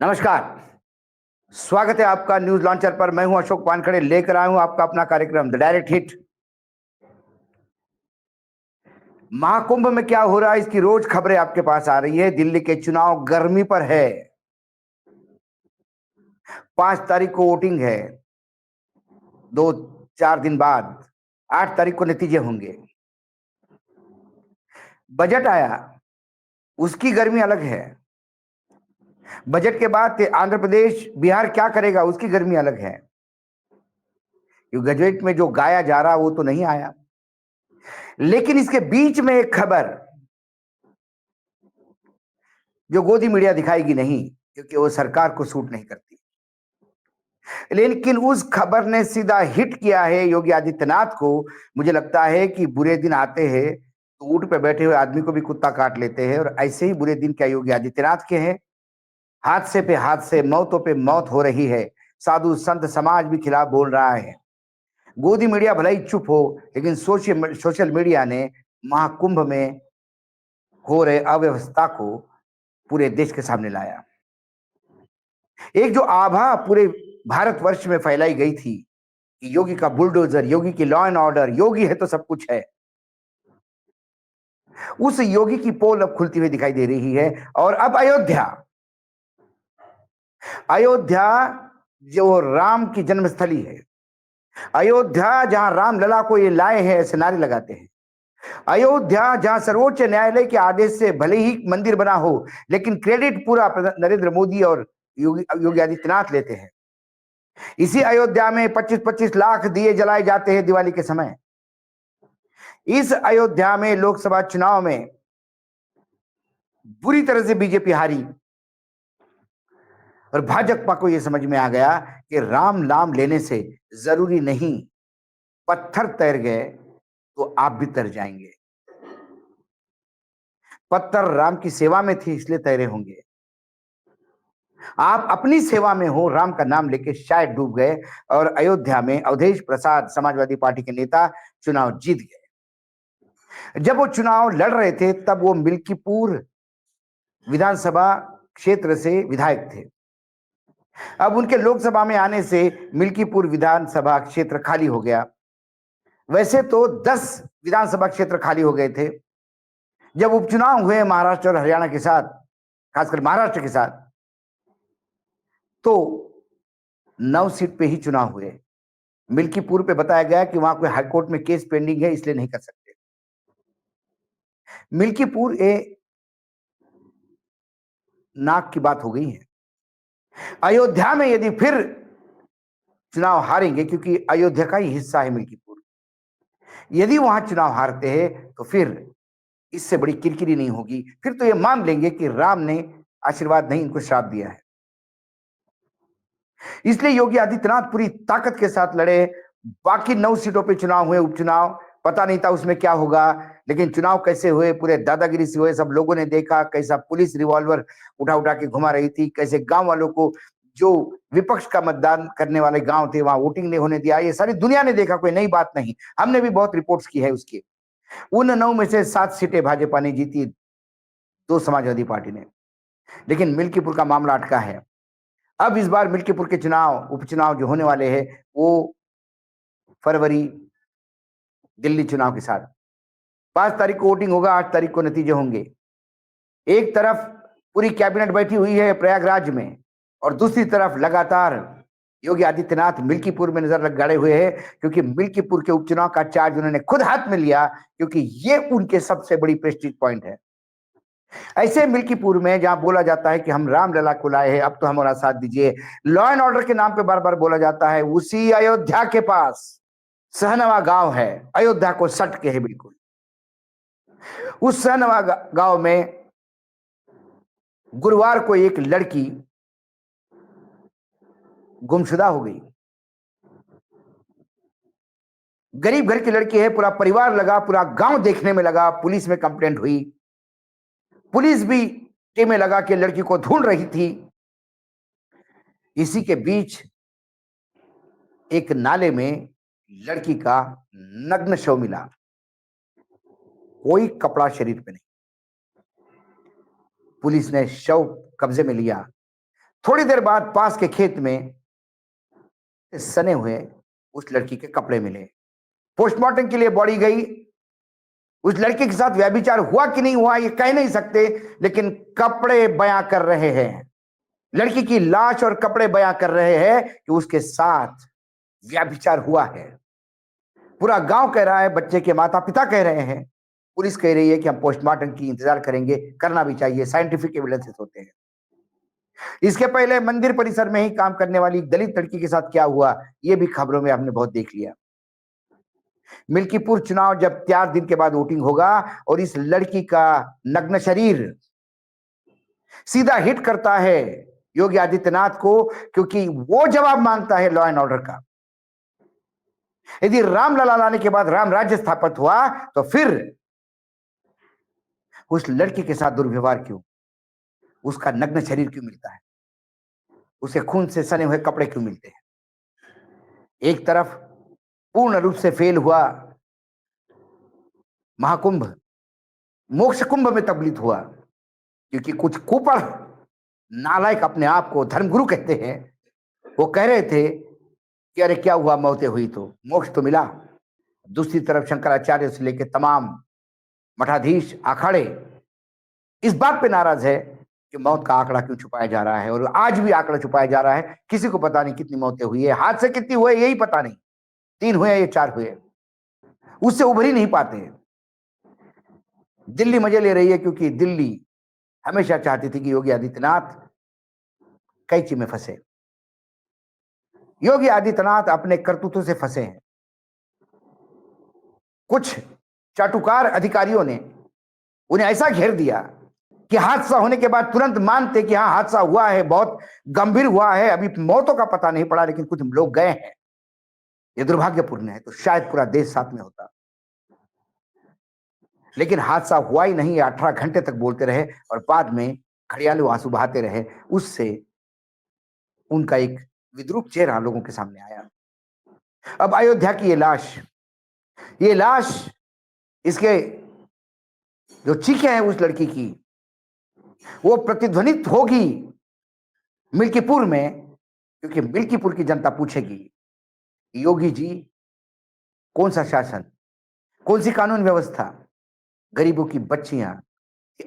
नमस्कार। स्वागत है आपका न्यूज लॉन्चर पर। मैं हूं अशोक वानखड़े, लेकर आया हूं आपका अपना कार्यक्रम द डायरेक्ट हिट। महाकुंभ में क्या हो रहा है, इसकी रोज खबरें आपके पास आ रही है। दिल्ली के चुनाव गर्मी पर है। 5 तारीख को वोटिंग है, 2-4 दिन बाद 8 तारीख को नतीजे होंगे। बजट आया, उसकी गर्मी अलग है। बजट के बाद आंध्र प्रदेश बिहार क्या करेगा, उसकी गर्मी अलग है। बजट में जो गाया जा रहा वो तो नहीं आया, लेकिन इसके बीच में एक खबर जो गोदी मीडिया दिखाएगी नहीं, क्योंकि वो सरकार को सूट नहीं करती, लेकिन उस खबर ने सीधा हिट किया है योगी आदित्यनाथ को। मुझे लगता है कि बुरे दिन आते हैं तो ऊंट पे बैठे हुए आदमी को भी कुत्ता काट लेते हैं, और ऐसे ही बुरे दिन क्या योगी आदित्यनाथ के हैं। हादसे पे हादसे, मौतों पे मौत हो रही है। साधु संत समाज भी खिलाफ बोल रहा है। गोदी मीडिया भले ही चुप हो, लेकिन सोशल मीडिया ने महाकुंभ में हो रहे अव्यवस्था को पूरे देश के सामने लाया। एक जो आभा पूरे भारतवर्ष में फैलाई गई थी कि योगी का बुलडोजर, योगी की लॉ एंड ऑर्डर, योगी है तो सब कुछ है, उस योगी की पोल अब खुलती हुई दिखाई दे रही है। और अब अयोध्या, अयोध्या जो राम की जन्मस्थली है, अयोध्या जहां राम लला को ये लाए हैं, ऐसे नारे लगाते हैं। अयोध्या जहां सर्वोच्च न्यायालय के आदेश से भले ही मंदिर बना हो, लेकिन क्रेडिट पूरा नरेंद्र मोदी और योगी आदित्यनाथ लेते हैं। इसी अयोध्या में 25-25 लाख दिए जलाए जाते हैं दिवाली के समय। इस अयोध्या में लोकसभा चुनाव में बुरी तरह से बीजेपी हारी, और भाजपा को यह समझ में आ गया कि राम नाम लेने से जरूरी नहीं, पत्थर तैर गए तो आप भी तर जाएंगे। पत्थर राम की सेवा में थे इसलिए तैरे होंगे। आप अपनी सेवा में हो, राम का नाम लेके शायद डूब गए। और अयोध्या में अवधेश प्रसाद, समाजवादी पार्टी के नेता, चुनाव जीत गए। जब वो चुनाव लड़ रहे थे तब वो मिल्कीपुर विधानसभा क्षेत्र से विधायक थे। अब उनके लोकसभा में आने से मिल्कीपुर विधानसभा क्षेत्र खाली हो गया। वैसे तो 10 विधानसभा क्षेत्र खाली हो गए थे। जब उपचुनाव हुए महाराष्ट्र और हरियाणा के साथ, खासकर महाराष्ट्र के साथ, तो 9 सीट पे ही चुनाव हुए। मिल्कीपुर पे बताया गया कि वहां कोई हाईकोर्ट में केस पेंडिंग है, इसलिए नहीं कर सकते। मिल्कीपुर ए नाक की बात हो गई है। अयोध्या में यदि फिर चुनाव हारेंगे, क्योंकि अयोध्या का ही हिस्सा है मिल्कीपुर, यदि वहां चुनाव हारते हैं तो फिर इससे बड़ी किरकिरी नहीं होगी। फिर तो ये मान लेंगे कि राम ने आशीर्वाद नहीं, इनको श्राप दिया है। इसलिए योगी आदित्यनाथ पूरी ताकत के साथ लड़े। बाकी 9 सीटों पे चुनाव हुए, उपचुनाव, पता नहीं था उसमें क्या होगा, लेकिन चुनाव कैसे हुए, पूरे दादागिरी से हुए। सब लोगों ने देखा कैसा पुलिस रिवॉल्वर उठा उठा के घुमा रही थी, कैसे गांव वालों को, जो विपक्ष का मतदान करने वाले गांव थे, वहां वोटिंग नहीं होने दिया। ये सारी दुनिया ने देखा, कोई नई बात नहीं। हमने भी बहुत रिपोर्ट्स की है उसकी। उन 9 में से 7 सीटें भाजपा ने जीती, 2 समाजवादी पार्टी ने। लेकिन मिल्कीपुर का मामला अटका है। अब इस बार मिल्कीपुर के चुनाव, उपचुनाव जो होने वाले हैं, वो फरवरी दिल्ली चुनाव के साथ 5 तारीख को वोटिंग होगा, 8 तारीख को नतीजे होंगे। एक तरफ पूरी कैबिनेट बैठी हुई है प्रयागराज में, और दूसरी तरफ लगातार योगी आदित्यनाथ मिल्कीपुर में नजर गाड़े हुए हैं, क्योंकि मिल्कीपुर के उपचुनाव का चार्ज उन्होंने खुद हाथ में लिया, क्योंकि ये उनके सबसे बड़ी प्रेस्टीज पॉइंट है। ऐसे मिल्कीपुर में जहां बोला जाता है कि हम रामलला को लाए हैं, अब तो हमारा साथ दीजिए, लॉ एंड ऑर्डर के नाम पे बार बार बोला जाता है, उसी अयोध्या के पास सहनवा गांव है, अयोध्या को सट के है बिल्कुल। उस सहनवा गांव में गुरुवार को एक लड़की गुमशुदा हो गई। गरीब घर की लड़की है, पूरा परिवार लगा, पूरा गांव देखने में लगा। पुलिस में कंप्लेंट हुई, पुलिस भी टीमें लगा के लड़की को ढूंढ रही थी। इसी के बीच एक नाले में लड़की का नग्न शव मिला, कोई कपड़ा शरीर पे नहीं। पुलिस ने शव कब्जे में लिया। थोड़ी देर बाद पास के खेत में सने हुए उस लड़की के कपड़े मिले। पोस्टमार्टम के लिए बॉडी गई। उस लड़के के साथ व्यभिचार हुआ कि नहीं हुआ ये कह नहीं सकते, लेकिन कपड़े बयां कर रहे हैं। लड़की की लाश और कपड़े बयां कर रहे हैं कि उसके साथ व्यभिचार हुआ है। पूरा गांव कह रहा है, बच्चे के माता पिता कह रहे हैं, पुलिस कह रही है कि हम पोस्टमार्टम की इंतजार करेंगे, करना भी चाहिए, साइंटिफिक एविडेंसेस होते हैं। इसके पहले मंदिर परिसर में ही काम करने वाली दलित लड़की के साथ क्या हुआ ये भी खबरों में हमने बहुत देख लिया। मिल्कीपुर चुनाव जब 4 दिन के बाद वोटिंग होगा और इस लड़की का नग्न शरीर सीधा हिट करता है योगी आदित्यनाथ को, क्योंकि वो जवाब मांगता है लॉ एंड ऑर्डर का। यदि रामलला लाने के बाद राम राज्य स्थापित हुआ तो फिर उस लड़की के साथ दुर्व्यवहार क्यों? उसका नग्न शरीर क्यों मिलता है? उसे खून से सने हुए कपड़े क्यों मिलते हैं? एक तरफ पूर्ण रूप से फेल हुआ महाकुंभ मोक्ष कुंभ में तब्दील हुआ, क्योंकि कुछ कुपड़ नालायक अपने आप को धर्मगुरु कहते हैं, वो कह रहे थे कि अरे क्या हुआ, मौतें हुई तो मोक्ष तो मिला। दूसरी तरफ शंकराचार्य से लेकर तमाम मठाधीश अखाड़े इस बात पे नाराज है कि मौत का आंकड़ा क्यों छुपाया जा रहा है, और आज भी आंकड़ा छुपाया जा रहा है। किसी को पता नहीं कितनी मौतें हुई है, हाथ से कितनी हुए यही पता नहीं, 3 हुए या 4 हुए, उससे उभर ही नहीं पाते। दिल्ली मजे ले रही है क्योंकि दिल्ली हमेशा चाहती थी कि योगी आदित्यनाथ कैची में फंसे। योगी आदित्यनाथ अपने करतूतों से फंसे हैं। कुछ चाटुकार अधिकारियों ने उन्हें ऐसा घेर दिया कि हादसा होने के बाद तुरंत मानते कि हाँ हादसा हुआ है, बहुत गंभीर हुआ है, अभी मौतों का पता नहीं पड़ा, लेकिन कुछ लोग गए हैं। ये दुर्भाग्यपूर्ण है, तो शायद पूरा देश साथ में होता, लेकिन हादसा हुआ ही नहीं। 18 घंटे तक बोलते रहे और बाद में घड़ियालू आंसू बहाते रहे। उससे उनका एक विद्रूप चेहरा लोगों के सामने आया। अब अयोध्या की ये लाश इसके जो चीखें हैं उस लड़की की, वो प्रतिध्वनित होगी मिल्कीपुर में, क्योंकि मिल्कीपुर की जनता पूछेगी योगी जी कौन सा शासन, कौन सी कानून व्यवस्था, गरीबों की बच्चियां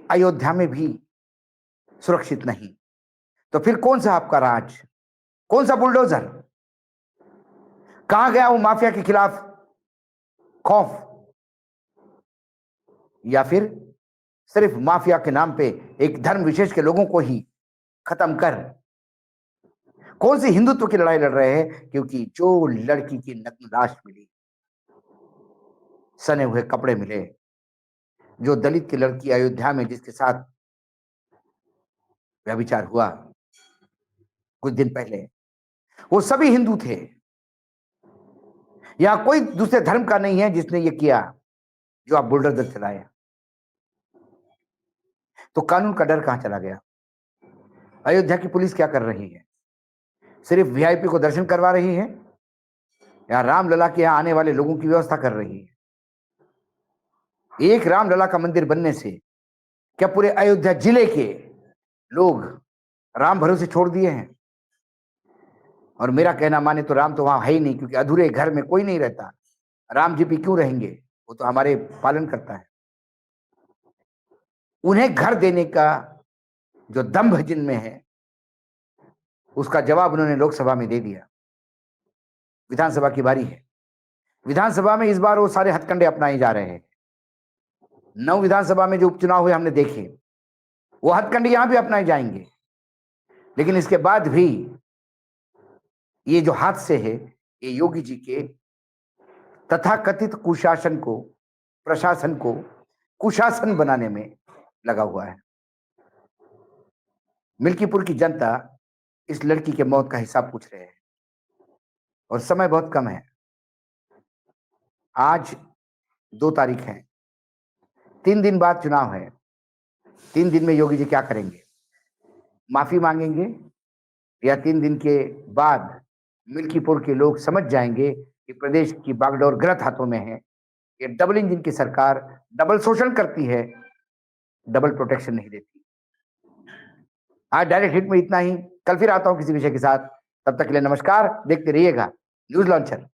अयोध्या में भी सुरक्षित नहीं, तो फिर कौन सा आपका राज, कौन सा बुलडोजर, कहां गया वो माफिया के खिलाफ खौफ, या फिर सिर्फ माफिया के नाम पे एक धर्म विशेष के लोगों को ही खत्म कर कौन सी हिंदुत्व की लड़ाई लड़ रहे हैं? क्योंकि जो लड़की की नग्न लाश मिली, सने हुए कपड़े मिले, जो दलित की लड़की अयोध्या में जिसके साथ व्यभिचार हुआ कुछ दिन पहले, वो सभी हिंदू थे। यहां कोई दूसरे धर्म का नहीं है जिसने ये किया जो आप बुलडोजर चलाए। तो कानून का डर कहां चला गया? अयोध्या की पुलिस क्या कर रही है? सिर्फ वीआईपी को दर्शन करवा रही है या रामलला के यहां आने वाले लोगों की व्यवस्था कर रही है? एक रामलला का मंदिर बनने से क्या पूरे अयोध्या जिले के लोग राम भरोसे छोड़ दिए हैं? और मेरा कहना माने तो राम तो वहां है ही नहीं, क्योंकि अधूरे घर में कोई नहीं रहता। राम जी भी क्यों रहेंगे, वो तो हमारे पालन करता है। उन्हें घर देने का जो दंभ जिनमें है, उसका जवाब उन्होंने लोकसभा में दे दिया। विधानसभा की बारी है। विधानसभा में इस बार वो सारे हथकंडे अपनाए जा रहे हैं। 9 विधानसभा में जो उपचुनाव हुए हमने देखे, वो हथकंडे यहां भी अपनाए जाएंगे। लेकिन इसके बाद भी ये जो हादसे है, ये योगी जी के तथाकथित कुशासन को, प्रशासन को कुशासन बनाने में लगा हुआ है। मिल्कीपुर की जनता इस लड़की के मौत का हिसाब पूछ रहे हैं और समय बहुत कम है। आज 2 तारीख है, 3 दिन बाद चुनाव है। 3 दिन में योगी जी क्या करेंगे? माफी मांगेंगे या 3 दिन के बाद मिल्कीपुर के लोग समझ जाएंगे कि प्रदेश की बागडोर गलत हाथों में है? ये डबल इंजन की सरकार डबल शोषण करती है, डबल प्रोटेक्शन नहीं देती। आज डायरेक्ट हिट में इतना ही। कल फिर आता हूं किसी विषय के साथ। तब तक के लिए नमस्कार, देखते रहिएगा न्यूज लॉन्चर।